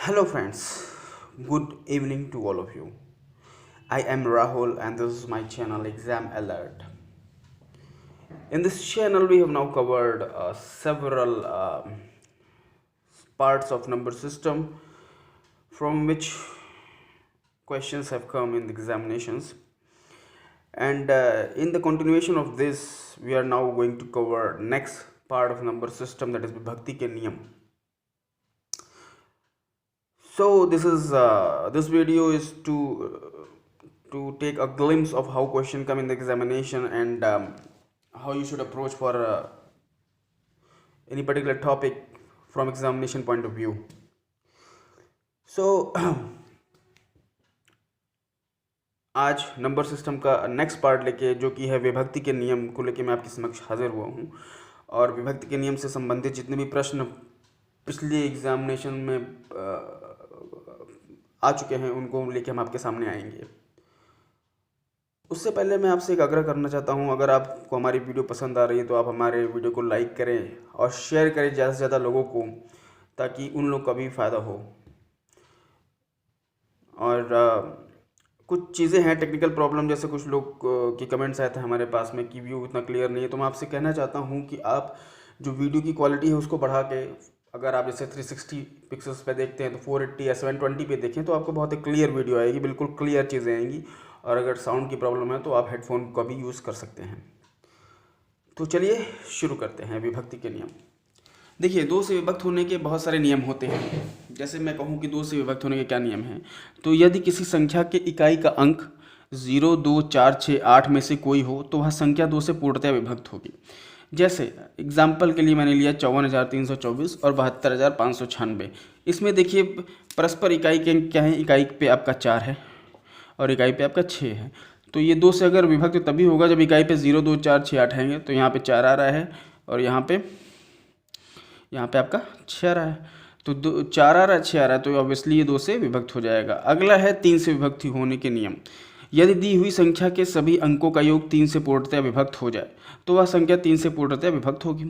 Hello, friends. Good evening to all of you. I am Rahul, and this is my channel Exam Alert. In this channel, we have now covered several parts of number system from which questions have come in the examinations. And in the continuation of this, we are now going to cover next part of number system, that is Vibhakti ke niyam. So this video is to take a glimpse of how question come in the examination and how you should approach for any particular topic from examination point of view. So आज number system का next part लेके, जो कि है विभक्ति के नियम को लेके, मैं आपके समक्ष हाजिर हुआ हूँ। और विभक्ति के नियम से संबंधित जितने भी प्रश्न पिछले एग्जामिनेशन में आ चुके हैं उनको लेके हम आपके सामने आएंगे। उससे पहले मैं आपसे एक आग्रह करना चाहता हूं, अगर आपको हमारी वीडियो पसंद आ रही है तो आप हमारे वीडियो को लाइक करें और शेयर करें ज़्यादा से ज़्यादा लोगों को, ताकि उन लोग का भी फ़ायदा हो। और कुछ चीज़ें हैं टेक्निकल प्रॉब्लम, जैसे कुछ लोग के कमेंट्स आए थे हमारे पास में कि व्यू इतना क्लियर नहीं है। तो मैं आपसे कहना चाहता हूं कि आप जो वीडियो की क्वालिटी है उसको बढ़ा के, अगर आप जैसे 360 पिक्सल्स पे देखते हैं तो 480 या 720 पे देखें तो आपको बहुत ही क्लियर वीडियो आएगी, बिल्कुल क्लियर चीज़ें आएंगी। और अगर साउंड की प्रॉब्लम है तो आप हेडफोन का भी यूज़ कर सकते हैं। तो चलिए शुरू करते हैं विभक्ति के नियम। देखिए, दो से विभक्त होने के बहुत सारे नियम होते हैं। जैसे मैं कहूँ कि दो से विभक्त होने के क्या नियम हैं, तो यदि किसी संख्या के इकाई का अंक 0, 2, 4, 6, 8 में से कोई हो तो वह संख्या 2 से पूर्णतः विभक्त होगी। जैसे एग्जाम्पल के लिए मैंने लिया 54,324 और 72,596। इसमें देखिए परस्पर इकाई के अंक क्या है, इकाई पे आपका 4 है और इकाई पे आपका 6 है। तो ये 2 से अगर विभक्त तभी होगा जब इकाई पे 0, 2, 4, 6, 8 आएंगे। तो यहाँ पे 4 आ रहा है और यहाँ पे आपका 6 आ रहा है। तो 4 आ रहा है, 6 आ रहा है, तो ऑब्वियसली ये 2 से विभक्त हो जाएगा। अगला है 3 से विभक्ति होने के नियम। यदि दी हुई संख्या के सभी अंकों का योग 3 से पूर्णतः विभक्त हो जाए तो वह संख्या 3 से पूर्णतः विभक्त होगी।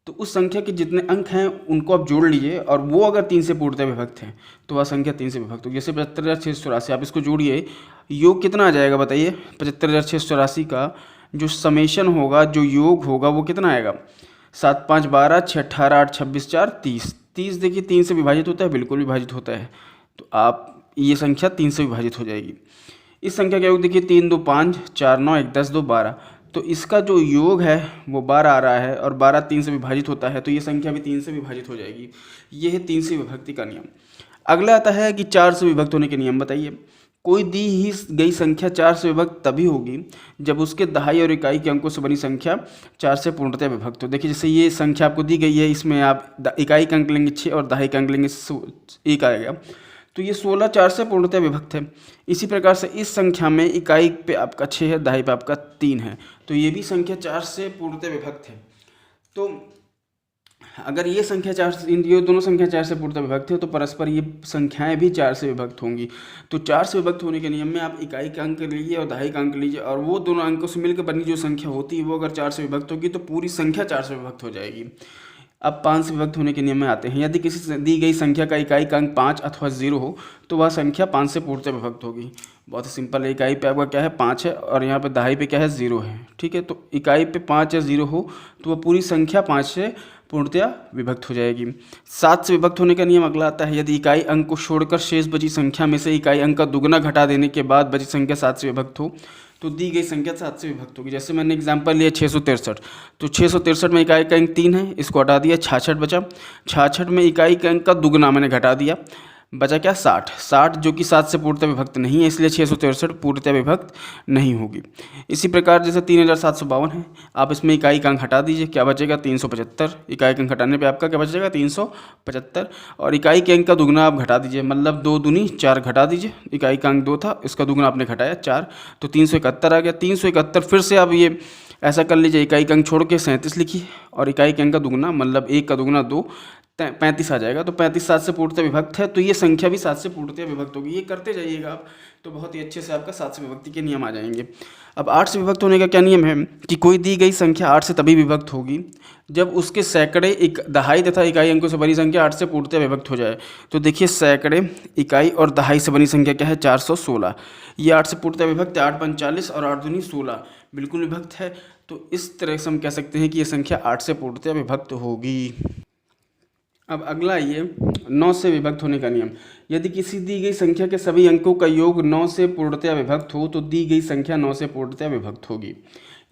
तो उस संख्या के जितने अंक हैं उनको आप जोड़ लीजिए, और वो अगर 3 से पूर्णतः विभक्त है तो वह संख्या 3 से विभक्त होगी। जैसे 75,684, आप इसको जोड़िए, योग कितना आ जाएगा बताइए। 75,684 का जो समेशन होगा, जो योग होगा, वो कितना आएगा। 7, 5, 12, 6, 18, 8, 26, 4, 30। 30 देखिए 3 से विभाजित होता है, बिल्कुल विभाजित होता है। तो आप ये संख्या 3 से विभाजित हो जाएगी। इस संख्या का योग देखिए 3, 2, 5, 4, 9, 1, 10, 2, 12। तो इसका जो योग है वो 12 आ रहा है और 12 3 से विभाजित होता है, तो ये संख्या भी 3 से विभाजित हो जाएगी। ये है 3 से विभक्ति का नियम। अगला आता है कि 4 से विभक्त होने के नियम। बताइए, कोई दी ही गई संख्या 4 से विभक्त तभी होगी जब उसके दहाई और इकाई के अंकों से बनी संख्या 4 से पूर्णतः विभक्त हो। देखिए, जैसे ये संख्या आपको दी गई है, इसमें आप इकाई का अंक लेंगे 6 और दहाई का अंक लेंगे 1 आएगा। तो ये 16 4 से पूर्णतः विभक्त है। इसी प्रकार से इस संख्या में इकाई पे आपका 6 है, दहाई पे आपका 3 है, तो ये भी संख्या 4 से पूर्णतः विभक्त है। तो अगर ये संख्या ये दोनों संख्या 4 से पूर्णतः विभक्त है तो परस्पर ये संख्याएं भी 4 से विभक्त होंगी। तो 4 से विभक्त होने के नियम में आप इकाई का अंक लीजिए और दहाई का अंक लीजिए, और वो दोनों अंकों से मिलकर बनी जो संख्या होती है वो अगर 4 से विभक्त होगी तो पूरी संख्या 4 से विभक्त हो जाएगी। अब 5 से विभक्त होने के नियम में आते हैं। यदि किसी दी गई संख्या का इकाई का अंक 5 अथवा 0 हो तो वह संख्या 5 से पूर्णतः विभक्त होगी। बहुत ही सिंपल है। इकाई पे आपका क्या है, 5 है, और यहाँ पे दहाई पे क्या है, 0 है। ठीक है, तो इकाई पे 5 या 0 हो तो वह पूरी संख्या 5 से पूर्णतः विभक्त हो जाएगी। 7 से विभक्त होने का नियम अगला आता है। यदि इकाई अंक को छोड़कर शेष बची संख्या में से इकाई अंक का दुगना घटा देने के बाद बची संख्या 7 से विभक्त हो तो दी गई संख्या 7 से विभक्त होगी। जैसे मैंने एग्जांपल लिया 663, तो 663 में इकाई का अंक 3 है, इसको हटा दिया, 66 बचा। 66 में इकाई के अंक का दुगना मैंने घटा दिया, बचा क्या, 60। 60 जो कि 7 से पूर्णतः विभक्त नहीं है, इसलिए 663 पूर्णतः विभक्त नहीं होगी। इसी प्रकार जैसे 3752 है, आप इसमें इकाई का अंक हटा दीजिए, क्या बचेगा, 375। इकाई का अंक हटाने पे आपका क्या बचेगा, 375। और इकाई के अंक का दुगना आप घटा दीजिए, मतलब 2 दूनी 4 घटा दीजिए। इकाई का अंक 2 था, इसका दुगना आपने घटाया 4, तो 371 आ गया। 371 फिर से आप ये ऐसा कर लीजिए, इकाई का अंक छोड़ के 37 लिखिए और इकाई के अंक का दुगना, मतलब 1 का दुगना 2, 35 आ जाएगा। तो 35 7 से पूर्णतः विभक्त है, तो ये संख्या भी 7 से पूर्णतः विभक्त होगी। ये करते जाइएगा आप, तो बहुत ही अच्छे से आपका 7 से विभक्ति के नियम आ जाएंगे। अब 8 से विभक्त होने का क्या नियम है कि कोई दी गई संख्या 8 से तभी विभक्त होगी जब उसके सैकड़े, दहाई तथा इकाई अंकों से बनी संख्या 8 से पूर्णतः विभक्त हो जाए। तो देखिए, सैकड़े, इकाई और दहाई से बनी संख्या क्या है, 416। ये 8 से पूर्णतः विभक्त है। 8 पंच 40 और 8 दूनी 16, बिल्कुल विभक्त है। तो इस तरह से हम कह सकते हैं कि ये संख्या 8 से पूर्णतः विभक्त होगी। अब अगला ये 9 से विभक्त होने का नियम। यदि किसी दी गई संख्या के सभी अंकों का योग 9 से पूर्णतया विभक्त हो तो दी गई संख्या 9 से पूर्णतया विभक्त होगी।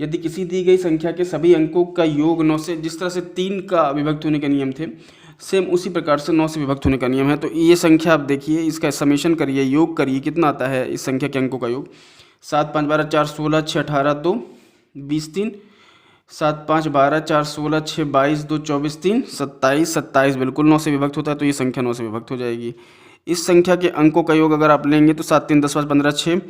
यदि किसी दी गई संख्या के सभी अंकों का योग 9 से, जिस तरह से 3 का विभक्त होने के नियम थे, सेम उसी प्रकार से 9 से विभक्त होने का नियम है। तो ये संख्या आप देखिए, इसका समेशन करिए, योग करिए, कितना आता है इस संख्या के अंकों का योग। 7 5 12 4 16 6 18 2 20 3, 7 5 12 4 16 6 22 2 24 3 27, 27 बिल्कुल 9 से विभक्त होता है। तो ये संख्या 9 से विभक्त हो जाएगी। इस संख्या के अंकों का योग अगर आप लेंगे तो 7 3 10 5 15 6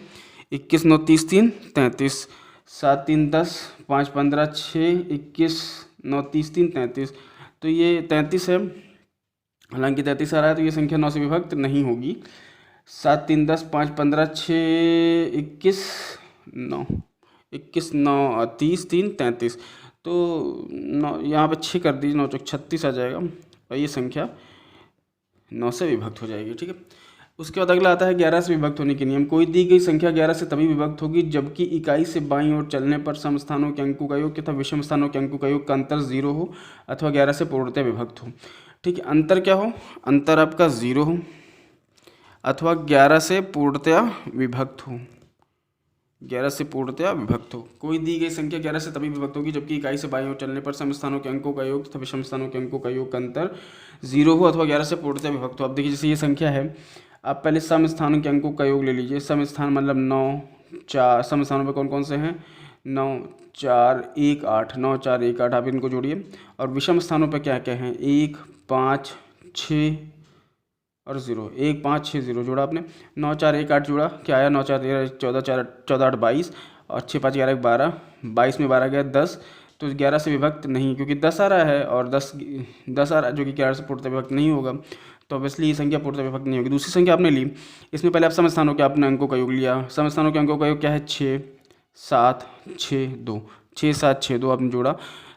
21 9 30 3 33, 7 3 10 5 15 6 21 9 30 3 33, तो ये 33 है। हालांकि 33 आ रहा है, तो ये संख्या 9 से विभक्त नहीं होगी। 7 3 10 5 15 6 21 9 21 9 30 3 33, तो 9 यहाँ पे 6 कर दीजिए, 9 चौक 36 आ जाएगा और ये संख्या 9 से विभक्त हो जाएगी। ठीक है। उसके बाद अगला आता है 11 से विभक्त होने के नियम। कोई दी गई संख्या 11 से तभी विभक्त होगी जबकि इकाई से बाईं ओर चलने पर सम स्थानों के अंकों का योग तथा विषम स्थानों के अंकों का योग का अंतर 0 हो अथवा 11 से पूर्णतः विभक्त हो। ठीक है, अंतर क्या हो, अंतर आपका 0 हो अथवा 11 से पूर्णतः विभक्त हो। 11 से पूर्णतया विभक्त हो। कोई दी गई संख्या 11 से तभी विभक्त होगी जबकि इकाई से बाईं ओर चलने पर सम स्थानों के अंकों का योग तथा विषम स्थानों के अंकों का योग का अंतर 0 हो अथवा 11 से पूर्णतया विभक्त हो। अब देखिए, जैसे ये संख्या है, आप पहले सम स्थानों के अंकों का योग ले लीजिए। सम स्थान मतलब 9 4, सम स्थानों पर कौन कौन से हैं, 9 4 1 8, 9 4 1 8, आप इनको जोड़िए। और विषम स्थानों पर क्या क्या हैं, 1 5 6 और 0, 1 5 6 0 जोड़ा आपने। 9 4 1 8 जोड़ा, क्या आया, 9 4 13 14 4 14 8 22 और 6 5 11 12, 22 में 12 गया 10, तो 11 से विभक्त नहीं, क्योंकि 10 आ रहा है और 10 आ रहा है जो कि 11 से पूर्णतः विभक्त नहीं होगा। तो ऑब्वियसली ये संख्या पूर्णतः विभक्त नहीं होगी। दूसरी संख्या आपने ली, इसमें पहले आप सम स्थानों के आपने अंकों का योग लिया। सम स्थानों के अंकों का योग क्या है, 6 7 6 2, 6 7 6 2 आपने जोड़ा,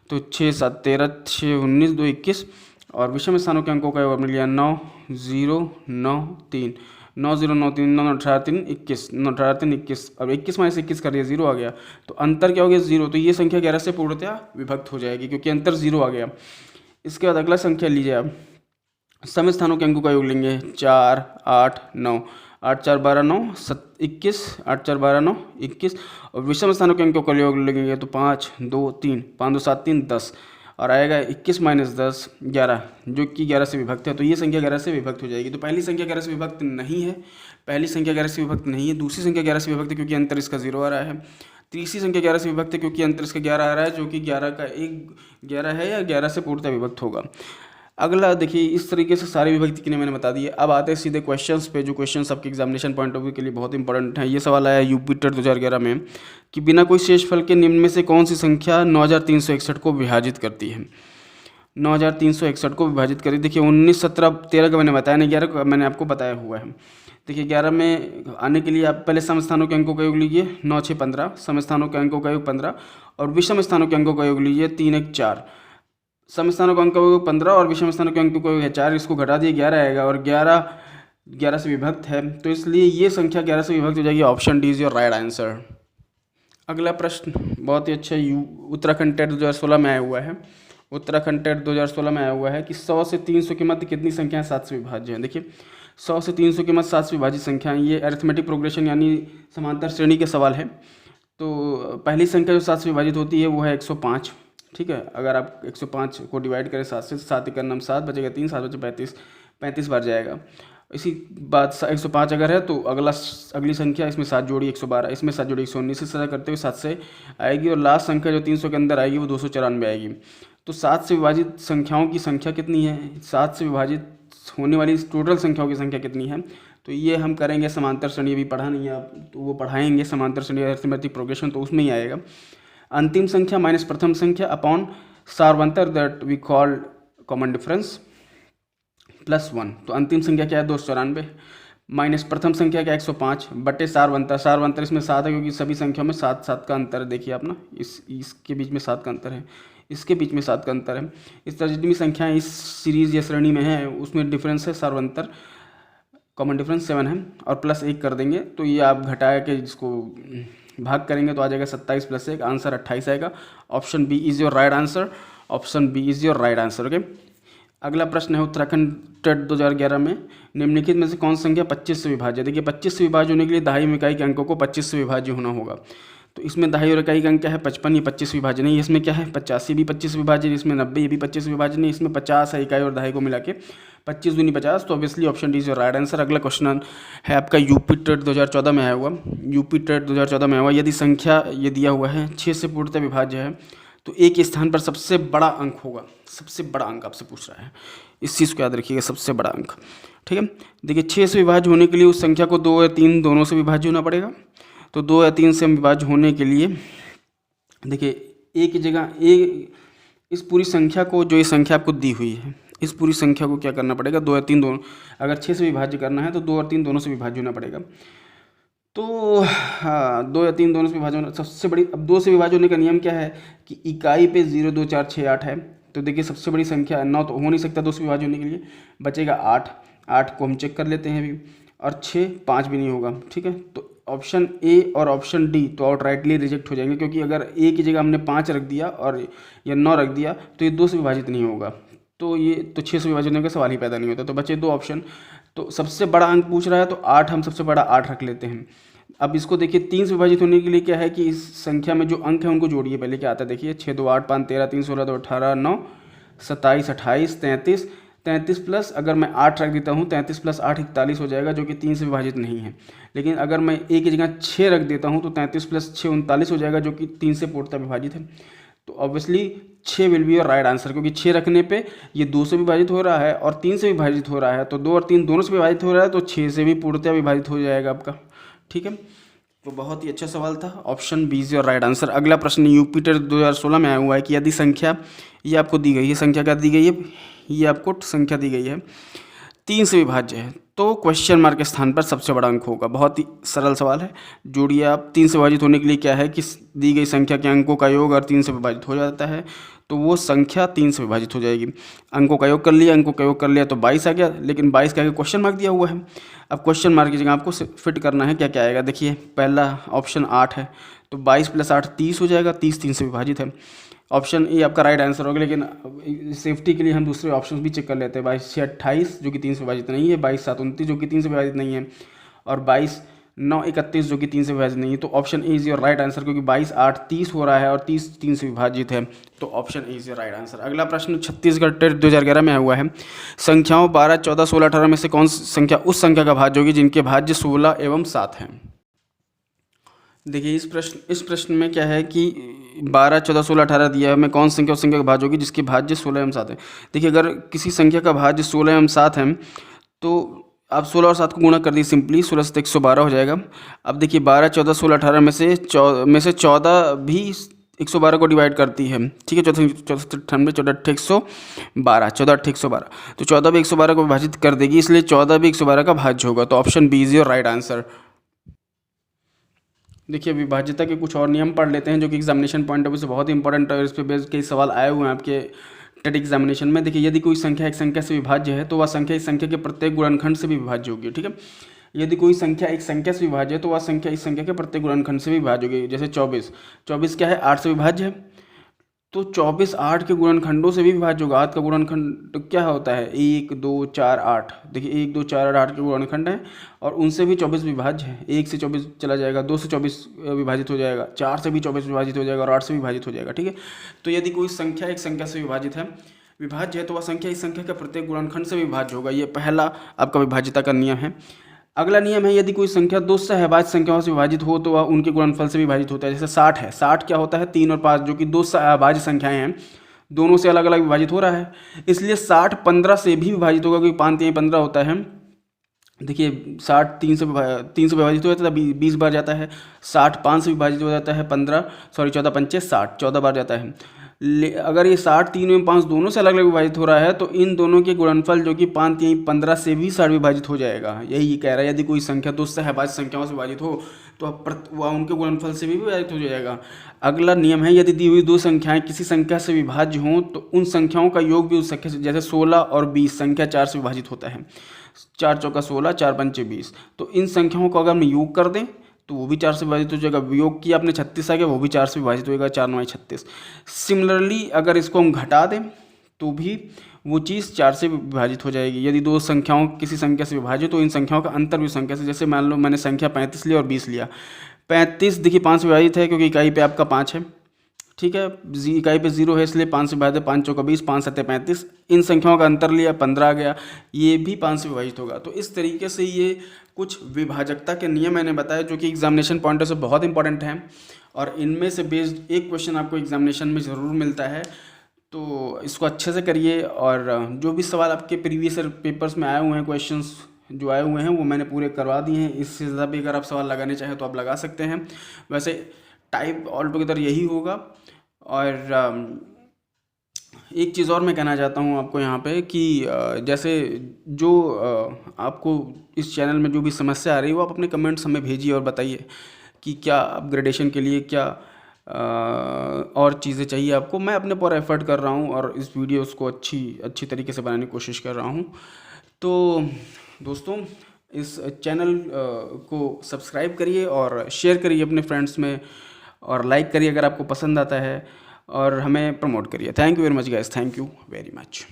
तो 6 7 13 6 19 2 21, और विषम स्थानों के अंकों का योग आपने लिया 9 0 9 3, 9 0 9 3 9 18 3 21, 9 18 3 21, अब 21 माइनस 21 कर दिया, 0 आ गया। तो अंतर क्या हो गया, 0। तो ये संख्या 11 से पूर्णतया विभक्त हो जाएगी क्योंकि अंतर 0 आ गया। इसके बाद अगला संख्या लीजिए आप, सम स्थानों के अंकों का योग लेंगे 4 8 9, 8 4 12 9 21, 8 4 12 9 21, और विषम स्थानों के अंकों का योग लेंगे तो 5 2 3, 5 2 7 3 10, और आएगा 21 माइनस 10 11, जो कि 11 से विभक्त है। तो ये संख्या 11 से विभक्त हो जाएगी। तो पहली संख्या 11 से विभक्त नहीं है, पहली संख्या 11 से विभक्त नहीं है। दूसरी संख्या 11 से विभक्त है क्योंकि अंतर इसका 0 आ रहा है। तीसरी संख्या 11 से विभक्त है क्योंकि अंतर इसका 11 आ रहा है, जो कि 11 का एक 11 है या 11 से पूर्णतः विभक्त होगा। अगला देखिए, इस तरीके से सारी विभक्ति के लिए मैंने बता दिए। अब आते हैं सीधे क्वेश्चंस पे, जो क्वेश्चंस आपके एग्जामिनेशन पॉइंट ऑफ व्यू के लिए बहुत इंपॉर्टेंट है। ये सवाल आया यूपीटर 2011 में कि बिना कोई शेषफल के निम्न में से कौन सी संख्या 9361 को विभाजित करती है। 9361 को विभाजित करी। देखिए 19 17 13 का मैंने बताया नहीं, 11 का मैंने आपको बताया हुआ है। देखिए 11 में आने के लिए आप पहले सम स्थानों के अंकों का योग लीजिए, 9 6 15, सम स्थानों के अंकों का योग 15, और विषम स्थानों के अंकों का योग लीजिए 3 1 4। सम स्थानों का अंक का योग 15 और विषम स्थानों के अंकों का योग है 4, इसको घटा दिए 11 आएगा, और 11 से विभक्त है, तो इसलिए ये संख्या 11 से विभक्त हो जाएगी। Option D is your right answer. अगला प्रश्न बहुत ही अच्छा, उत्तराखंड टेट 2016 में आया हुआ है। उत्तराखंड टेट 2016 में आया हुआ है कि 100 से 300 के मध्य कितनी संख्याएं 7 से विभाज्य हैं। देखिए 100 से 300 के मध्य 7 से विभाजित संख्याएं, ये अरिथमेटिक प्रोग्रेशन यानी समांतर श्रेणी के सवाल है। तो पहली संख्या जो 7 से विभाजित होती है वो है 105। ठीक है, अगर आप 105 को डिवाइड करें 7 से, 7 एक नाम 7 बचेगा 3, 7 बचे 35, 35 बार जाएगा। इसी बात 105 अगर है तो अगली संख्या इसमें 7 जोड़ी 112, इसमें 7 जोड़ी 119, इस तरह करते हुए 7 से आएगी, और लास्ट संख्या जो 300 के अंदर आएगी वो 294 आएगी। तो 7 से विभाजित संख्याओं की संख्या कितनी है, 7 से विभाजित होने वाली टोटल संख्याओं की संख्या कितनी है, तो ये हम करेंगे समांतर श्रेणी। अभी पढ़ा नहीं है आप, तो वो पढ़ाएंगे समांतर श्रेणी अरिथमेटिक प्रोग्रेशन, तो उसमें ही आएगा। अंतिम संख्या माइनस प्रथम संख्या अपॉन सार्वंतर that we called common difference. +1, तो अंतिम संख्या क्या है 294, माइनस प्रथम संख्या क्या 105 बटे सार बनता इसमें 7 है क्योंकि सभी संख्याओं में 7 का अंतर है। देखिए आप ना इसके बीच में 7 का अंतर है, इसके बीच में 7 का अंतर है। इस तरह जितनी भी संख्याएं इस सीरीज या श्रेणी में है उसमें डिफरेंस है सार्वंतर, कॉमन डिफरेंस 7 है और +1 कर देंगे तो ये आप घटा के जिसको भाग करेंगे तो आ जाएगा 27 + 1, आंसर 28 आएगा। Option B is your right answer, option B is your right answer. Okay, अगला प्रश्न है उत्तराखंड टेट 2011 में निम्नलिखित में से कौन सी संख्या 25 से विभाज्य। देखिए 25 से विभाज्य होने के लिए दहाई इकाई के अंकों को 25 से विभाज्य होना होगा। तो इसमें दहाई और इकाई का अंक क्या है 55, ये 25 विभाज्य नहीं। इसमें क्या है 85 भी 25 विभाज्य, इसमें 90 ये भी 25 विभाज्य नहीं। इसमें 50 है इकाई और दहाई को मिला के 25 दूनी 50, तो obviously option D is your right answer. अगला क्वेश्चन है आपका यूपी टेट 2014 में आया हुआ, यूपी टेट 2014 में आया हुआ। यदि संख्या ये दिया हुआ है 6 से पूर्णतः विभाज्य है तो एक स्थान पर सबसे बड़ा अंक होगा, सबसे बड़ा अंक आपसे पूछ रहा है, इस चीज़ को याद रखिएगा, सबसे बड़ा अंक। ठीक है, देखिए 6 से विभाज्य होने के लिए उस संख्या को 2 या 3 दोनों से विभाज्य होना पड़ेगा। तो 2 या 3 से विभाज्य होने के लिए देखिए एक जगह इस पूरी संख्या को, जो ये संख्या आपको दी हुई है, इस पूरी संख्या को क्या करना पड़ेगा 2 या 3 दोनों, अगर 6 से विभाज्य करना है तो 2 और 3 दोनों से विभाज्य होना पड़ेगा। तो हाँ 2 या 3 दोनों से विभाजन होना सबसे बड़ी। अब 2 से विभाजन होने का नियम क्या है कि इकाई पे 0, 2, 4, 6, 8 है। तो देखिए सबसे बड़ी संख्या 9 तो हो नहीं सकता 2 से विभाजन होने के लिए, बचेगा 8 को हम चेक कर लेते हैं अभी, और 6, 5 भी नहीं होगा। ठीक है, तो ऑप्शन ए और ऑप्शन डी तो आउटराइटली रिजेक्ट हो जाएंगे, क्योंकि अगर ए की जगह हमने 5 रख दिया और या 9 रख दिया तो ये 2 से विभाजित नहीं होगा, तो ये तो 6 से विभाजन होने का सवाल ही पैदा नहीं होता। तो बचे 2 ऑप्शन। तो सबसे बड़ा अंक पूछ रहा है तो 8, हम सबसे बड़ा 8 रख लेते हैं। अब इसको देखिए 3 से विभाजित होने के लिए क्या है कि इस संख्या में जो अंक है उनको जोड़िए। पहले क्या आता है देखिए 6, 2, 8, 5, 13, 3, 16, 2, 18, 9, 27, 28, 33, 33 प्लस अगर मैं 8 रख देता हूँ 33 + 8 41 हो जाएगा, जो कि 3 से विभाजित नहीं है। लेकिन अगर मैं ए की जगह 6 रख देता हूँ तो 33 + 6 39 हो जाएगा, जो कि 3 से पूर्णतः विभाजित है। तो obviously 6 will be your right answer, क्योंकि 6 रखने पे ये 2 से विभाजित हो रहा है और 3 से विभाजित हो रहा है, तो 2 और 3 दोनों से विभाजित हो रहा है, तो 6 से भी पूर्णतः विभाजित हो जाएगा आपका। ठीक है, तो बहुत ही अच्छा सवाल था, option B is your right answer. अगला प्रश्न यूपी टेट 2016 में आया हुआ है कि यदि संख्या ये आपको दी गई है, संख्या क्या दी गई है, ये आपको संख्या दी गई है 3 से विभाज्य है, तो क्वेश्चन मार्क के स्थान पर सबसे बड़ा अंक होगा। बहुत ही सरल सवाल है, जोड़िए आप। 3 से विभाजित होने के लिए क्या है कि दी गई संख्या के अंकों का योग और 3 से विभाजित हो जाता है, तो वो संख्या 3 से विभाजित हो जाएगी। अंकों का योग कर लिया, अंकों का योग कर लिया तो 22 आ गया, लेकिन 22 के आगे क्वेश्चन मार्क दिया हुआ है। अब क्वेश्चन मार्क की जगह आपको फिट करना है, क्या क्या आएगा देखिए। पहला ऑप्शन 8 है, तो 22 + 8 30 हो जाएगा, 30 3 से विभाजित है। ऑप्शन ए आपका राइट आंसर होगा, लेकिन सेफ्टी के लिए हम दूसरे ऑप्शन भी चेक कर लेते हैं। 22 6 28 जो कि 3 से विभाजित नहीं है, 22 7 29 जो कि 3 से विभाजित नहीं है, और 22 9 31 जो कि 3 से विभाजित नहीं है। तो option A is your right answer, क्योंकि 22 8 30 हो रहा है और 30 3 से विभाजित है, तो option A is your right answer. अगला प्रश्न छत्तीसगढ़ टेट 2011 में आया हुआ है, संख्याओं 12 14 16 18 में से कौन सी संख्या उस संख्या का भाज्य होगी जिनके भाज्य 16 एवं 7 हैं। देखिए इस प्रश्न में क्या है कि 12 14 16 18 दिया है, मैं कौन सी संख्या उस संख्या का भाज्य होगी जिसके भाज्य 16 एवं 7 है। देखिए अगर किसी संख्या का भाज्य 16 एवं 7 है तो आप 16 और 7 को गुणा कर दिए सिंपली, 16 से 112 हो जाएगा। अब देखिए 12 14 16 18 में से 14 भी 112 को डिवाइड करती है। ठीक है, 14 14 8 112, 14 8 112, तो 14 भी 112 को विभाजित कर देगी, इसलिए 14 भी 112 का भाज्य होगा, तो option B is your right answer. देखिए विभाज्यता के कुछ और नियम पढ़ लेते हैं जो कि एग्जामिनेशन पॉइंट ऑफ व्यू से बहुत ही इंपॉर्टेंट है, इस पर बेस्ड कई सवाल आए हुए हैं आपके टेट एग्जामिनेशन में। देखिए यदि कोई संख्या एक संख्या से विभाज्य है तो वह संख्या इस संख्या के प्रत्येक गुणनखंड से भी विभाज्य होगी। ठीक है, यदि कोई संख्या एक संख्या से विभाज्य है तो वह संख्या इस संख्या के प्रत्येक गुणनखंड से भी विभाज्य होगी। जैसे 24 क्या है 8 से विभाज्य है, तो 24 8 के गुणनखंडों से भी विभाज्य होगा। 8 का गुणनखंड क्या होता है 1 2 4 8, देखिए 1 2 4 8 के गुणनखंड हैं और उनसे भी 24 विभाज्य है। 1 से 24 चला जाएगा, 2 से 24 विभाजित हो जाएगा, 4 से भी 24 विभाजित हो जाएगा और 8 से विभाजित हो जाएगा। ठीक है, तो यदि कोई संख्या एक संख्या से विभाज्य है तो वह संख्या इस संख्या के प्रत्येक गुणनखंड से विभाज्य होगा। ये पहला आपका विभाज्यता का नियम है। अगला नियम है, यदि कोई संख्या 2 सहभाज्य संख्याओं से विभाजित हो तो वह उनके गुणनफल से विभाजित होता है। जैसे 60 है, 60 क्या होता है 3 और 5 जो कि 2 सहभाज्य संख्याएं हैं, दोनों से अलग अलग विभाजित हो रहा है, इसलिए 60 15 से भी विभाजित होगा, क्योंकि 5 3 15 होता है। देखिए 60 3 से विभाजित हो जाता है 20 बार जाता है, 60 5 से विभाजित हो जाता है 14 5 60 14 बार जाता है। अगर ये 60 3 में 5 दोनों से अलग अलग विभाजित हो रहा है तो इन दोनों के गुणनफल जो कि 5 3 15 से भी 60 विभाजित हो जाएगा। यही ये कह रहा है, यदि कोई संख्या दो सहभाज्य संख्याओं से विभाजित हो तो वह उनके गुणनफल से भी विभाजित हो जाएगा। अगला नियम है, यदि दी हुई दो संख्याएं किसी संख्या से विभाज्य हों तो उन संख्याओं का योग भी उस संख्या से, जैसे 16 और 20 संख्या 4 से विभाजित होता है, 4 चौका 16 4 पंचे 20, तो इन संख्याओं को अगर हम योग कर दें तो वो भी 4 से विभाजित हो जाएगा। योग किया आपने 36 आ गया, वो भी 4 से विभाजित होएगा, 4 9 36। सिमिलरली अगर इसको हम घटा दें तो भी वो चीज़ 4 से विभाजित हो जाएगी। यदि दो संख्याओं किसी संख्या से विभाजित तो इन संख्याओं का अंतर भी संख्या से, जैसे मान लो मैंने संख्या 35 लिया और 20 लिया। 35 देखिए 5 से विभाजित है क्योंकि इकाई पे आपका 5 है, ठीक है, इकाई पे 0 है इसलिए 5 से विभाजित है, 5 चौका 20 5 7 35। इन संख्याओं का अंतर लिया 15 आ गया, ये भी 5 से विभाजित होगा। तो इस तरीके से ये कुछ विभाजकता के नियम मैंने बताया जो कि एग्जामिनेशन पॉइंट से बहुत इंपॉर्टेंट हैं और इनमें से बेस्ड एक क्वेश्चन आपको एग्जामिनेशन में ज़रूर मिलता है। तो इसको अच्छे से करिए और जो भी सवाल आपके प्रीवियस पेपर्स में आए हुए हैं, क्वेश्चंस जो आए हुए हैं वो मैंने पूरे करवा दिए हैं। इससे ज़्यादा भी अगर आप सवाल लगाने चाहें तो आप लगा सकते हैं। वैसे टाइप ऑल टुगेदर यही होगा। और एक चीज़ और मैं कहना चाहता हूँ आपको यहाँ पे कि जैसे जो आपको इस चैनल में जो भी समस्या आ रही है वो आप अपने कमेंट्स हमें भेजिए और बताइए कि क्या अपग्रेडेशन के लिए क्या और चीज़ें चाहिए आपको। मैं अपने पूरा एफर्ट कर रहा हूँ और इस वीडियोस को अच्छी तरीके से बनाने की कोशिश कर रहा हूँ। तो दोस्तों इस चैनल को सब्सक्राइब करिए और शेयर करिए अपने फ्रेंड्स में और लाइक करिए अगर आपको पसंद आता है और हमें प्रमोट करिए। Thank you very much guys, thank you very much.